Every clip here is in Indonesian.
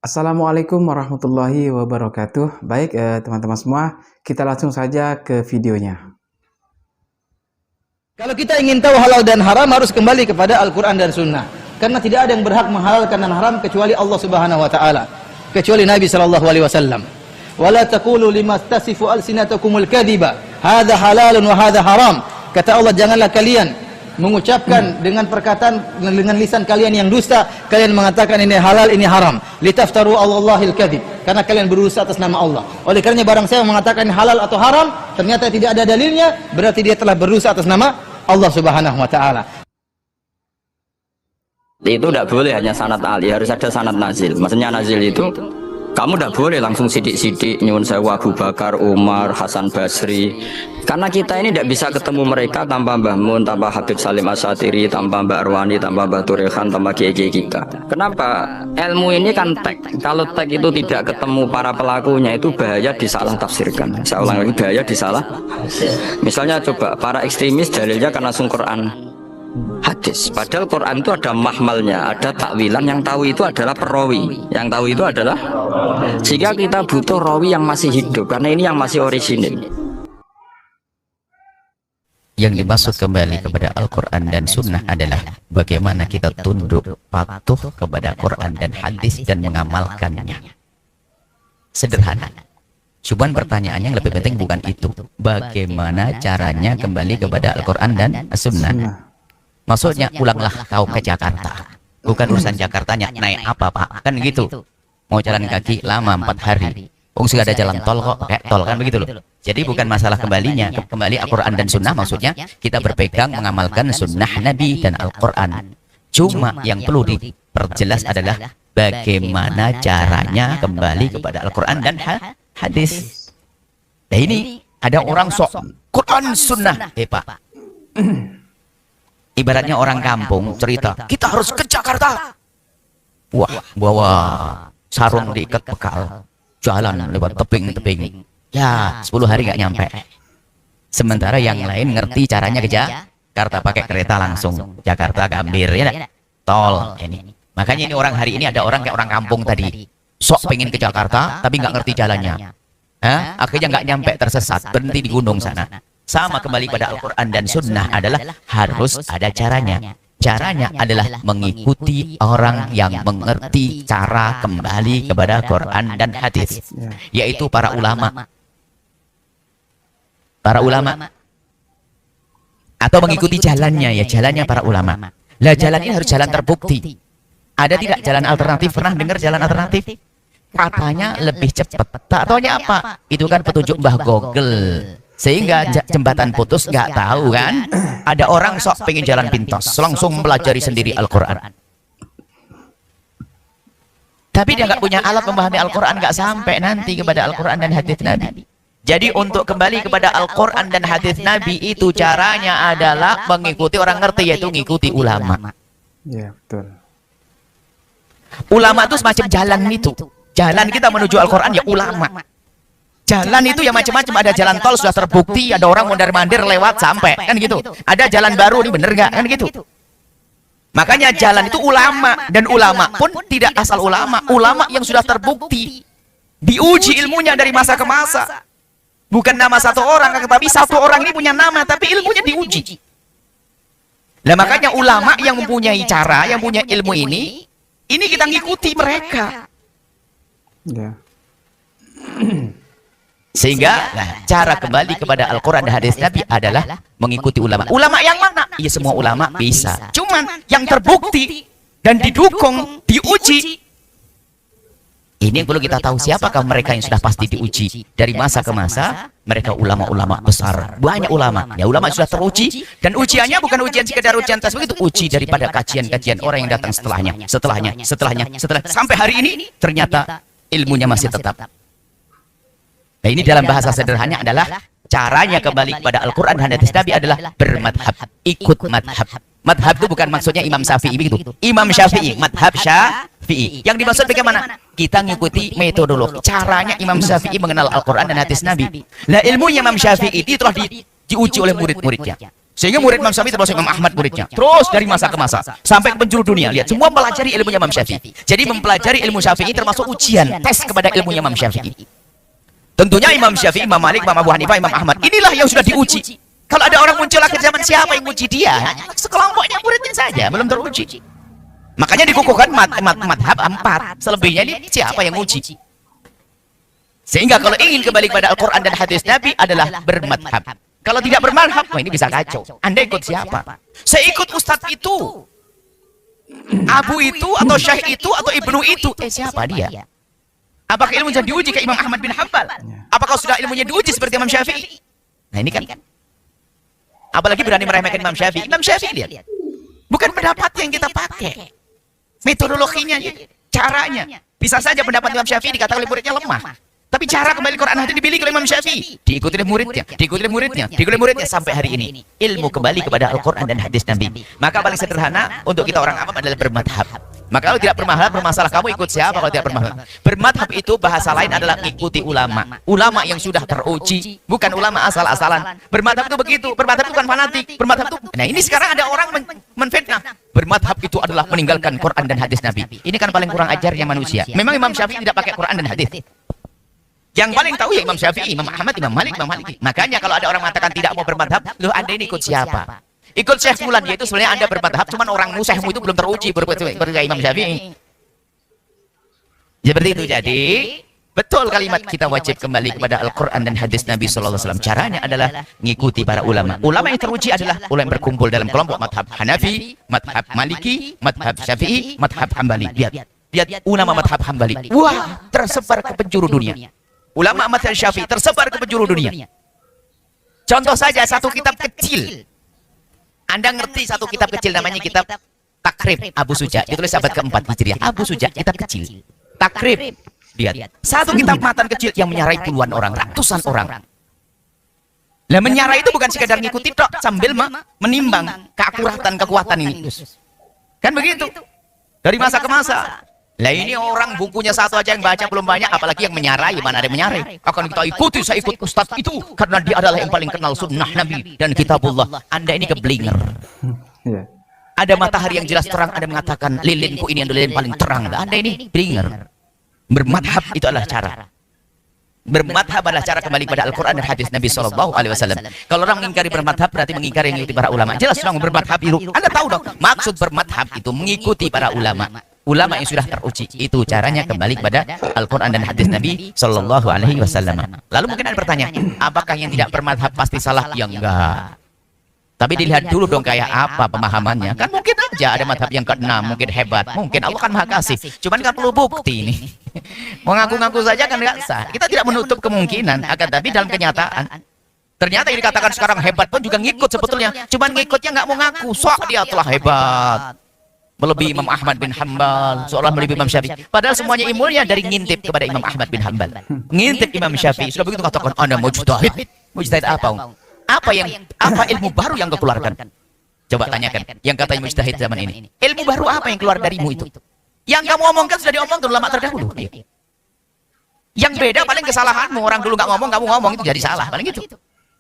Assalamualaikum warahmatullahi wabarakatuh. Baik, teman-teman semua, kita langsung saja ke videonya. Kalau kita ingin tahu halal dan haram, harus kembali kepada Al-Quran dan Sunnah. Karena tidak ada yang berhak menghalalkan dan haram kecuali Allah Subhanahu Wa Taala, kecuali Nabi Sallallahu Alaihi Wasallam. Wala taqulu lima tasifu alsinatakumul kadhiba, hadza halalun wa hadza haram. Kata Allah, janganlah kalian mengucapkan dengan perkataan dengan lisan kalian yang dusta, kalian mengatakan ini halal ini haram, litaftaru Allahil kadhib, karena kalian berusaha atas nama Allah. Oleh karenanya barang saya mengatakan halal atau haram ternyata tidak ada dalilnya, berarti dia telah berusaha atas nama Allah Subhanahu wa taala. Itu tidak boleh hanya sanad ali, harus ada sanad nazil. Maksudnya nazil itu kamu tidak boleh langsung sidik-sidik nyuwun sewu Abu Bakar, Umar, Hasan Basri, karena kita ini tidak bisa ketemu mereka tanpa Mbah Mun, tanpa Habib Salim Asyatiri, tanpa Mbak Arwani, tanpa Mbah Turehan, tanpa kiai kita. Kenapa? Ilmu ini kan teks. Kalau teks itu tidak ketemu para pelakunya, itu bahaya disalah tafsirkan. Saya ulang lagi, bahaya disalah. Misalnya coba para ekstremis dalilnya karena langsung Quran hadis, padahal Quran itu ada mahmalnya, ada takwilan. Yang tahu itu adalah perawi, yang tahu itu adalah, sehingga kita butuh rawi yang masih hidup, karena ini yang masih orisinil. Yang dimaksud kembali kepada Al-Quran dan Sunnah adalah bagaimana kita tunduk patuh kepada Quran dan hadis dan mengamalkannya. Sederhana. Cuman pertanyaannya yang lebih penting bukan itu, bagaimana caranya kembali kepada Al-Quran dan Sunnah. Maksudnya, ulanglah kau ke Jakarta, bukan urusan Jakartanya naik apa Pak, kan gitu. Mau jalan kaki lama 4 hari, sudah ada jalan tol kok, kayak tol, kan begitu loh. Jadi bukan masalah kembalinya, kembali Al-Quran dan Sunnah, maksudnya kita berpegang mengamalkan Sunnah Nabi dan Al-Quran. Cuma yang perlu diperjelas adalah bagaimana caranya kembali kepada Al-Quran dan hadis. Nah ini ada orang sok Quran Sunnah, Pak. Ibaratnya orang kampung cerita, kita harus ke Jakarta. Wah, bawa sarung diikat bekal, jalan lewat tebing-tebing. Ya, 10 hari gak nyampe. Sementara yang lain ngerti caranya ke Jakarta, pakai kereta langsung. Jakarta Gambir, ya, tol ini. Makanya ini orang hari ini ada orang kayak orang kampung tadi, sok pengen ke Jakarta tapi nggak ngerti jalannya. Akhirnya nggak nyampe, tersesat, berhenti di gunung sana. Sama kembali pada Al-Quran dan Sunnah adalah harus ada caranya. Caranya adalah mengikuti orang yang mengerti cara kembali kepada Quran dan hadis, yaitu para ulama. Para ulama. Atau mengikuti jalannya, ya jalannya para ulama. Lah jalan ini harus jalan terbukti. Ada tidak jalan alternatif? Pernah dengar jalan alternatif? Katanya lebih cepat. Tak taunya apa? Itu kan petunjuk Mbah Google. Sehingga jembatan putus nggak tahu kan. Ada orang sok pengen jalan pintas, langsung mempelajari sendiri Al-Quran, tapi dia nggak punya alat memahami Al-Quran, nggak sampai nanti kepada Al-Quran dan hadis Nabi. Jadi untuk kembali kepada Al-Quran dan hadis Nabi itu caranya adalah mengikuti orang ngerti, yaitu mengikuti ulama. Ya, betul. Ulama itu semacam jalan itu. Jalan kita menuju Al-Quran ya ulama. Jalan itu ya macam-macam, ada jalan tol sudah terbukti, ada orang mondar-mandir lewat sampai, kan gitu. Ada jalan baru, ini bener nggak, kan gitu. Makanya jalan itu ulama, dan ulama pun tidak asal ulama, ulama yang sudah terbukti, diuji ilmunya dari masa ke masa. Bukan nama satu orang, tapi satu orang ini punya nama, tapi ilmunya diuji. Nah makanya ulama yang mempunyai cara, yang punya ilmu ini kita ngikuti mereka. Ya. Sehingga cara kembali kepada Al-Quran dan hadis Nabi adalah mengikuti ulama. Ulama yang mana? Iya, semua ulama bisa. Cuman yang terbukti dan didukung, diuji. Ini yang perlu kita tahu, siapakah mereka yang sudah pasti diuji. Dari masa ke masa, mereka ulama-ulama besar. Banyak ulama. Ya ulama sudah teruji. Dan ujiannya bukan ujian sekedar ujian tes begitu. Uji daripada kajian-kajian orang yang datang setelahnya. Sampai hari ini ternyata ilmunya masih tetap. Nah ini dalam bahasa sederhananya adalah caranya kembali kepada Al-Quran dan hadis Nabi adalah bermadhab, ikut madhab. Madhab itu bukan maksudnya Imam Syafi'i begitu. Imam Syafi'i, madhab Syafi'i. Yang dimaksud bagaimana? Kita ngikuti metodologi. Caranya Imam Syafi'i mengenal Al-Quran dan hadis Nabi. Nah ilmunya Imam Syafi'i itu telah diuji oleh murid-muridnya. Sehingga murid Imam Syafi'i termasuk Imam Ahmad muridnya. Terus dari masa ke masa sampai ke penjuru dunia. Lihat, semua mempelajari ilmunya Imam Syafi'i. Jadi mempelajari ilmu Syafi'i termasuk ujian, tes kepada ilmunya Imam Syafi'i. Tentunya Imam Syafi'i, Imam Malik, Imam Abu Hanifah, Imam Ahmad. Inilah yang sudah diuji. Kalau ada orang muncul akhir zaman, siapa yang uji dia? Sekelompoknya muridnya saja, belum teruji. Makanya dikukuhkan madhab 4. Selebihnya ini siapa yang uji? Sehingga kalau ingin kembali kepada Al-Quran dan hadis Nabi adalah bermadhab. Kalau tidak bermadhab, wah ini bisa kacau. Anda ikut siapa? Saya ikut ustadz itu, abu itu, atau syekh itu, atau ibnu itu. Siapa dia? Apakah ilmunya diuji ke Imam Ahmad bin Hanbal? Apakah sudah ilmunya diuji seperti Imam Syafi'i? Nah ini kan. Apalagi berani meremehkan Imam Syafi'i. Imam Syafi'i lihat. Bukan pendapat yang kita pakai. Metodologinya, caranya. Bisa saja pendapat Imam Syafi'i dikatakan oleh muridnya lemah. Tapi cara kembali Quran hadis dipilih oleh Imam Syafi'i, diikuti oleh muridnya, diikuti oleh muridnya, diikuti oleh muridnya sampai hari ini. Ilmu kembali kepada Al-Quran dan hadis Nabi. Maka paling sederhana untuk kita orang awam adalah bermadhab. Maka kalau tidak bermasalah, kamu ikut siapa kalau tidak bermadhab? Bermadhab itu bahasa lain adalah ikuti ulama. Ulama yang sudah teruji, bukan ulama asal-asalan. Bermadhab itu begitu. Bermadhab itu bukan fanatik. Bermadhab itu. Nah ini sekarang ada orang menfitnah. Bermadhab itu adalah meninggalkan Quran dan hadis Nabi. Ini kan paling kurang ajarnya manusia. Memang Imam Syafi'i tidak pakai Quran dan hadis. Yang paling tahu ya Imam Syafi'i, Imam Ahmad, Imam Malik, Imam Maliki. Makanya kalau ada orang mengatakan tidak mau bermadhab, loh Anda ini ikut siapa? Ikut Syekh Fulan, yaitu sebenarnya Anda bermadhab, cuman orangmu, Syekhmu itu belum teruji berkata Imam Syafi'i. Seperti itu. Jadi betul kalimat kita wajib kembali kepada Al-Quran dan hadis Nabi SAW. Caranya adalah mengikuti para ulama. Ulama yang teruji adalah ulama yang berkumpul dalam kelompok madhab Hanafi, madhab Maliki, madhab Syafi'i, madhab Hambali. Lihat ulama madhab Hambali. Wah, tersebar ke penjuru dunia. Ulama madhab Syafi'i tersebar ke penjuru dunia. Contoh saja satu kitab kecil. Anda ngerti satu kitab kecil namanya kitab Takrib Abu Suja. Ditulis abad keempat Hijriah. Abu Suja, kitab kecil. Takrib. Lihat. Satu kitab matan kecil yang menyarai puluhan orang, ratusan orang. Nah, menyarai itu bukan sekadar ngikuti tok, sambil menimbang keakuratan kekuatan ini. Kan begitu. Dari masa ke masa. Lah ini orang bukunya satu aja yang baca belum banyak, apalagi yang menyarai. Mana ada yang menyarai? Akan kita ikuti, saya ikut ustadz itu karena dia adalah yang paling kenal sunnah Nabi dan kitabullah. Anda ini keblinger. Ada matahari yang jelas terang, ada mengatakan lilinku ini adalah lilin paling terang. Anda ini blinger. Bermadhab itu adalah cara. Bermadhab adalah cara kembali pada Al-Quran dan hadis Nabi SAW. Kalau orang mengingkari bermadhab berarti mengingkari yang mengikuti para ulama. Jelas orang bermadhab itu. Anda tahu dong, maksud bermadhab itu mengikuti para ulama. Ulama yang sudah teruji. Itu caranya kembali kepada Al-Quran dan hadis Nabi SAW. Lalu mungkin ada pertanyaan, apakah yang tidak bermadhab pasti salah? Ya enggak. Tapi dilihat dulu dong kayak apa pemahamannya. Kan mungkin aja ada madhab yang ke-6, mungkin hebat. Mungkin Allah kan maha kasih. Cuman kan perlu bukti ini. Mau ngaku-ngaku saja kan nggak sah. Kita tidak menutup kemungkinan. Akan tapi dalam kenyataan, ternyata yang dikatakan sekarang hebat pun juga ngikut sebetulnya. Cuman ngikutnya nggak mau ngaku. Sok dia telah hebat. Melebihi Imam Ahmad bin Hanbal. Seolah melebihi Imam Syafi'i. Padahal semuanya ilmunya dari ngintip kepada Imam Ahmad bin Hanbal. Ngintip Imam Syafi'i. Sudah begitu katakan, Anda mujtahid. Mujtahid apa? Apa ilmu baru yang kau keluarkan? Coba tanyakan yang katanya mujtahid zaman ini. Ilmu baru apa yang keluar darimu itu? Yang kamu omongkan sudah diomongkan ulama terdahulu. Yang beda paling kesalahanmu. Orang dulu nggak ngomong, kamu ngomong itu jadi salah. Paling itu.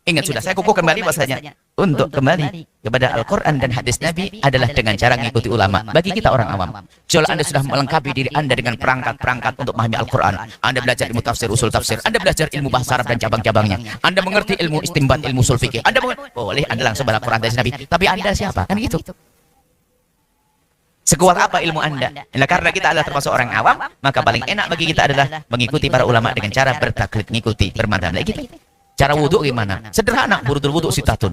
Ingat sudah, saya kukuh kembali bahasanya. Untuk kembali kepada Al-Quran dan hadis Nabi adalah dengan cara mengikuti ulama. Bagi kita orang awam, kalau Anda sudah melengkapi diri Anda dengan perangkat-perangkat untuk memahami Al-Quran, Anda belajar ilmu tafsir, usul tafsir, Anda belajar ilmu bahasa Arab dan cabang-cabangnya, Anda mengerti ilmu istinbat, ilmu usul fikih, Anda boleh Anda langsung baca Al-Quran dan hadis Nabi. Tapi Anda siapa? Kan gitu. Sekuat apa ilmu Anda? Nah, karena kita adalah termasuk orang awam, maka paling enak bagi kita adalah mengikuti para ulama dengan cara bertaklid, mengikuti bermadhab. Gitu. Cara wudhu gimana? Sederhana, furudul wudhu sitatun.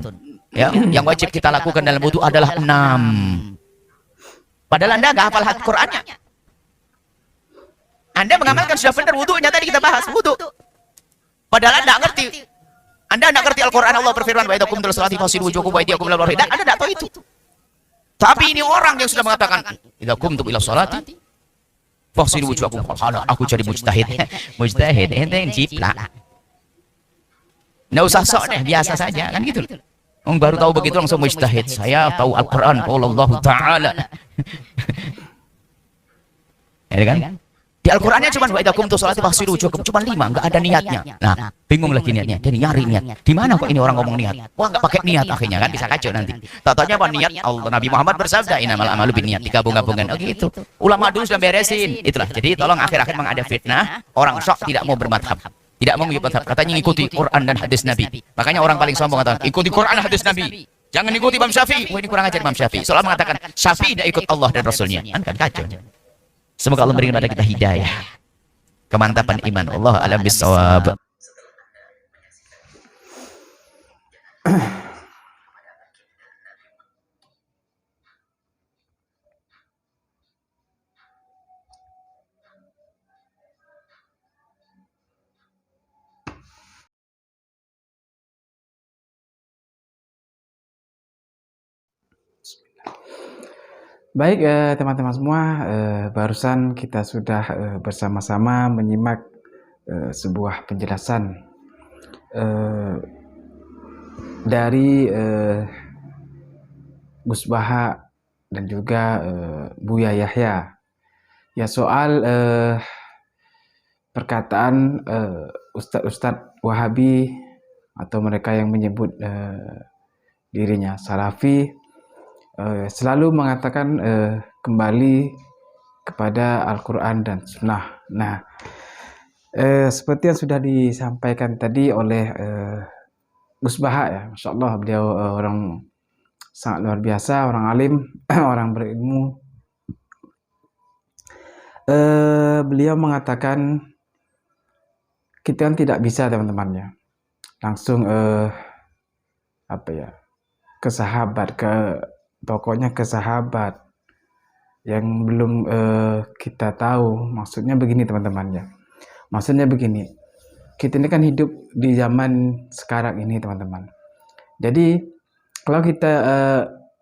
Ya, yang wajib kita lakukan dalam wudhu adalah 6. Padahal Anda nggak hafal Qurannya. Anda mengamalkan sudah benar wudhunya, tadi kita bahas wudhu. Padahal Anda nggak ngerti. Anda nggak ngerti Al-Quran. Allah berfirman, wa idza qumtum ila sholati faghsilu wujuhakum wa aydiyakum ilal marafiq. Anda tidak tahu itu. Tapi ini orang yang sudah mengatakan, idza qumtum ila sholati faghsilu wujuhakum. Aku jadi mujtahid. Mujtahid ente yang jiplak. Nggak usah sok deh, biasa saja kan gitu. Orang baru tahu begitu langsung mujtahid. Saya tahu Al-Quran, qala Allah Ta'ala. Ya kan? Di Al-Qur'annya cuma wa idza qumtu sholati faghsilu wujuhakum, cuma 5, enggak ada niatnya. Nah, bingung lagi niatnya. Jadi nyari niat. Di mana kok ini orang ngomong niat? Wah, enggak pakai niat akhirnya kan bisa kacau nanti. Tatanya apa niat? Allah Nabi Muhammad bersabda, "Innamal a'malu binniyat." Digabung-gabungkan. Oh gitu. Ulama dulu sudah beresin. Itulah. Jadi tolong akhir-akhir memang ada fitnah, orang syok tidak mau bermadhab. Tidak mau mengikuti madhab. Katanya ngikuti Quran dan hadis Nabi. Makanya orang paling sombong kata, ikuti Quran dan hadis Nabi. Jangan ikuti Imam Syafi'i. Wah, ini kurang ajar Imam Syafi'i. Soalnya mengatakan Syafi'i tidak ikut Allah dan Rasulnya. Kan kacau. Semoga Allah memberikan pada kita hidayah, kemantapan iman. Allah a'lam bissawab. Baik, teman-teman semua, barusan kita sudah bersama-sama menyimak sebuah penjelasan dari Gus Baha dan juga Buya Yahya. Ya, soal perkataan Ustadz-Ustadz Wahabi atau mereka yang menyebut dirinya Salafi, selalu mengatakan kembali kepada Al-Quran dan Sunnah. Nah, seperti yang sudah disampaikan tadi oleh Gus Baha, ya, Masya Allah, beliau orang sangat luar biasa, orang alim, orang berilmu. Beliau mengatakan kita kan tidak bisa, teman-temannya, langsung ke sahabat, pokoknya ke sahabat yang belum kita tahu. Maksudnya begini, teman-temannya. Maksudnya begini, kita ini kan hidup di zaman sekarang ini, teman-teman. Jadi kalau kita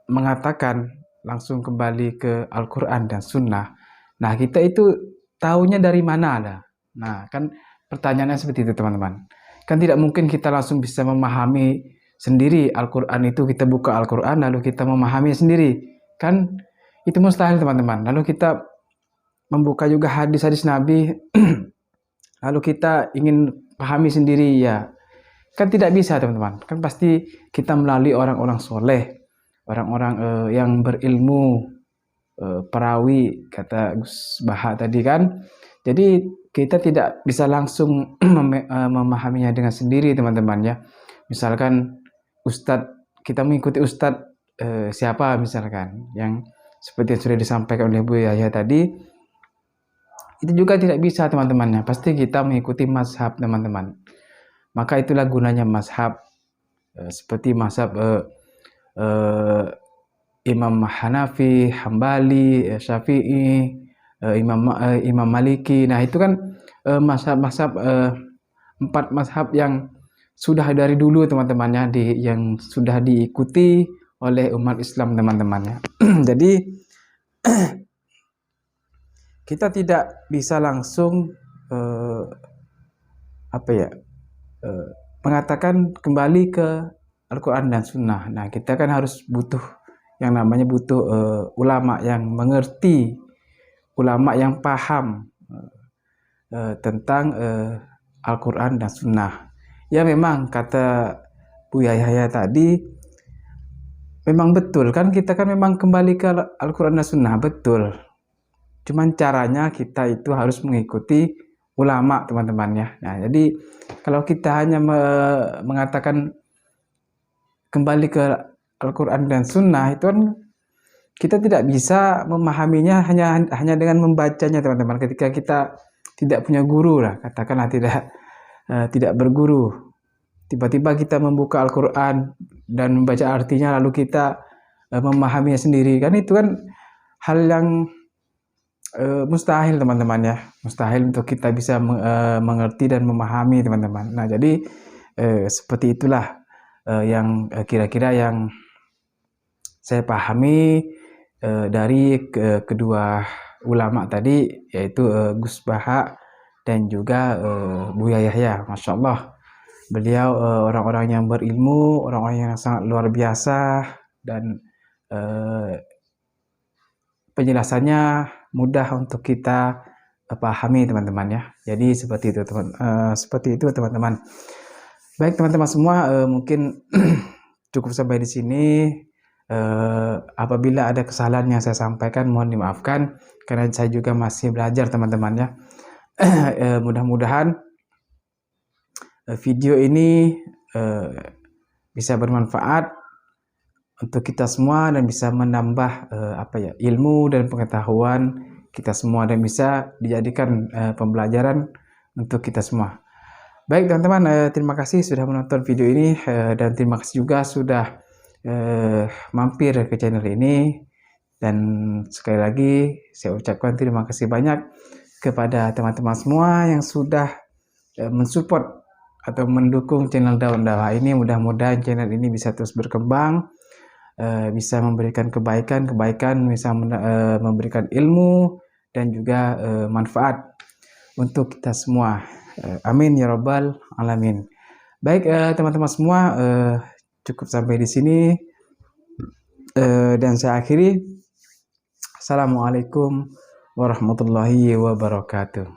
mengatakan langsung kembali ke Al-Quran dan Sunnah, nah kita itu tahunya dari mana ada. Nah, kan pertanyaannya seperti itu, teman-teman. Kan tidak mungkin kita langsung bisa memahami sendiri Al-Quran itu. Kita buka Al-Quran lalu kita memahami sendiri, kan itu mustahil, teman-teman. Lalu kita membuka juga hadis-hadis Nabi lalu kita ingin pahami sendiri, ya kan tidak bisa, teman-teman. Kan pasti kita melalui orang-orang soleh, orang-orang yang berilmu, perawi, kata Gus Baha tadi kan. Jadi kita tidak bisa langsung memahaminya dengan sendiri, teman-teman, ya. Misalkan Ustadz, kita mengikuti Ustadz siapa misalkan, yang seperti yang sudah disampaikan oleh Bu Yahya tadi, itu juga tidak bisa, teman-temannya. Pasti kita mengikuti mazhab, teman-teman. Maka itulah gunanya mazhab, seperti mazhab Imam Hanafi, Hambali, Syafi'i, Imam Maliki. Nah, itu kan mazhab-mazhab, 4 mazhab yang sudah dari dulu, teman-temannya, yang sudah diikuti oleh umat Islam, teman-temannya. Jadi kita tidak bisa langsung mengatakan kembali ke Al-Quran dan Sunnah. Nah, kita kan harus butuh yang namanya ulama yang mengerti, ulama yang paham tentang Al-Quran dan Sunnah. Ya, memang kata Bu Yahya tadi, memang betul kan, kita kan memang kembali ke Al-Quran dan Sunnah, betul. Cuman caranya kita itu harus mengikuti ulama, teman-temannya. Nah, jadi kalau kita hanya mengatakan kembali ke Al-Quran dan Sunnah, itu kan kita tidak bisa memahaminya hanya dengan membacanya, teman-teman. Ketika kita tidak punya guru lah, katakanlah tidak berguru, tiba-tiba kita membuka Al-Quran dan membaca artinya lalu kita memahaminya sendiri, kan itu kan hal yang mustahil, teman-teman, ya. Mustahil untuk kita bisa mengerti dan memahami, teman-teman. Nah, jadi seperti itulah yang kira-kira yang saya pahami dari kedua ulama tadi, yaitu Gus Baha dan juga Buya Yahya. Masya Allah, beliau orang-orang yang berilmu, orang-orang yang sangat luar biasa, dan penjelasannya mudah untuk kita pahami teman-teman ya. Jadi seperti itu teman-teman. Baik teman-teman semua, mungkin cukup sampai di sini. Apabila ada kesalahan yang saya sampaikan mohon dimaafkan karena saya juga masih belajar teman-teman ya. Mudah-mudahan video ini bisa bermanfaat untuk kita semua dan bisa menambah ilmu dan pengetahuan kita semua dan bisa dijadikan pembelajaran untuk kita semua. Baik teman-teman, terima kasih sudah menonton video ini dan terima kasih juga sudah mampir ke channel ini, dan sekali lagi saya ucapkan terima kasih banyak kepada teman-teman semua yang sudah mensupport atau mendukung channel Daun Dakwah ini. Mudah-mudahan channel ini bisa terus berkembang, bisa memberikan kebaikan, bisa memberikan ilmu dan juga manfaat untuk kita semua. Amin ya rabbal alamin. Baik teman-teman semua, cukup sampai di sini dan saya akhiri. Assalamualaikum warahmatullahi wabarakatuh.